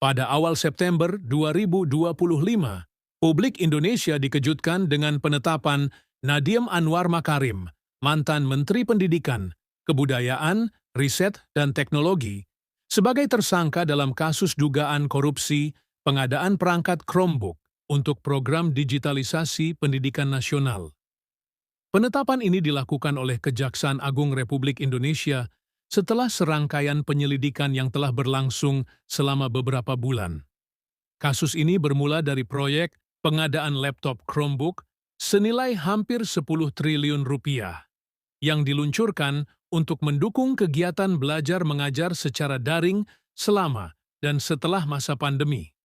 Pada awal September 2025, publik Indonesia dikejutkan dengan penetapan Nadiem Anwar Makarim, mantan Menteri Pendidikan, Kebudayaan, Riset, dan Teknologi, sebagai tersangka dalam kasus dugaan korupsi pengadaan perangkat Chromebook untuk program digitalisasi pendidikan nasional. Penetapan ini dilakukan oleh Kejaksaan Agung Republik Indonesia setelah serangkaian penyelidikan yang telah berlangsung selama beberapa bulan. Kasus ini bermula dari proyek pengadaan laptop Chromebook senilai hampir 10 triliun rupiah yang diluncurkan untuk mendukung kegiatan belajar mengajar secara daring selama dan setelah masa pandemi.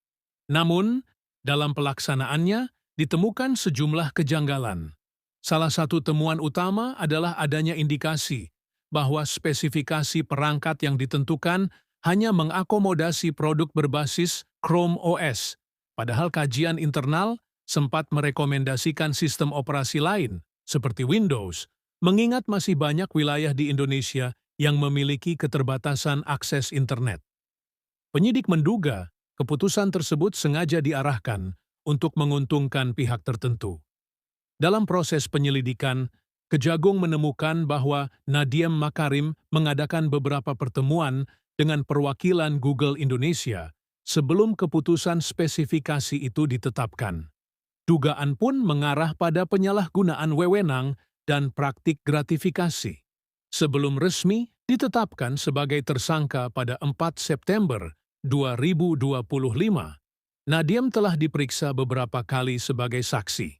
Namun, dalam pelaksanaannya ditemukan sejumlah kejanggalan. Salah satu temuan utama adalah adanya indikasi bahwa spesifikasi perangkat yang ditentukan hanya mengakomodasi produk berbasis Chrome OS, padahal kajian internal sempat merekomendasikan sistem operasi lain, seperti Windows, mengingat masih banyak wilayah di Indonesia yang memiliki keterbatasan akses internet. Penyidik menduga keputusan tersebut sengaja diarahkan untuk menguntungkan pihak tertentu. Dalam proses penyelidikan, Kejagung menemukan bahwa Nadiem Makarim mengadakan beberapa pertemuan dengan perwakilan Google Indonesia sebelum keputusan spesifikasi itu ditetapkan. Dugaan pun mengarah pada penyalahgunaan wewenang dan praktik gratifikasi. Sebelum resmi ditetapkan sebagai tersangka pada 4 September 2025, Nadiem telah diperiksa beberapa kali sebagai saksi.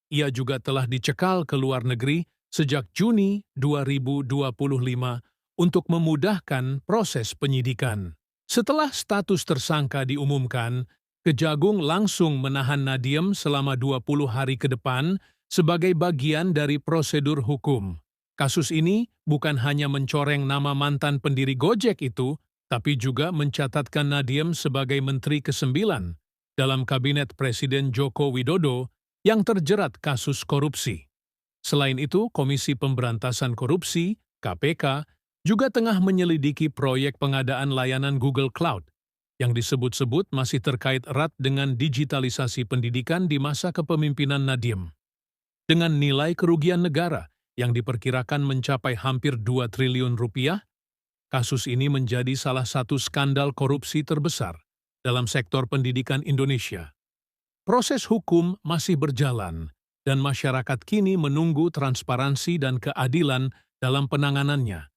Ia juga telah dicekal ke luar negeri sejak Juni 2025 untuk memudahkan proses penyidikan. Setelah status tersangka diumumkan, Kejagung langsung menahan Nadiem selama 20 hari ke depan sebagai bagian dari prosedur hukum. Kasus ini bukan hanya mencoreng nama mantan pendiri Gojek itu, tapi juga mencatatkan Nadiem sebagai Menteri ke-9 dalam Kabinet Presiden Joko Widodo yang terjerat kasus korupsi. Selain itu, Komisi Pemberantasan Korupsi, KPK, juga tengah menyelidiki proyek pengadaan layanan Google Cloud, yang disebut-sebut masih terkait erat dengan digitalisasi pendidikan di masa kepemimpinan Nadiem. Dengan nilai kerugian negara yang diperkirakan mencapai hampir 2 triliun rupiah, kasus ini menjadi salah satu skandal korupsi terbesar dalam sektor pendidikan Indonesia. Proses hukum masih berjalan, dan masyarakat kini menunggu transparansi dan keadilan dalam penanganannya.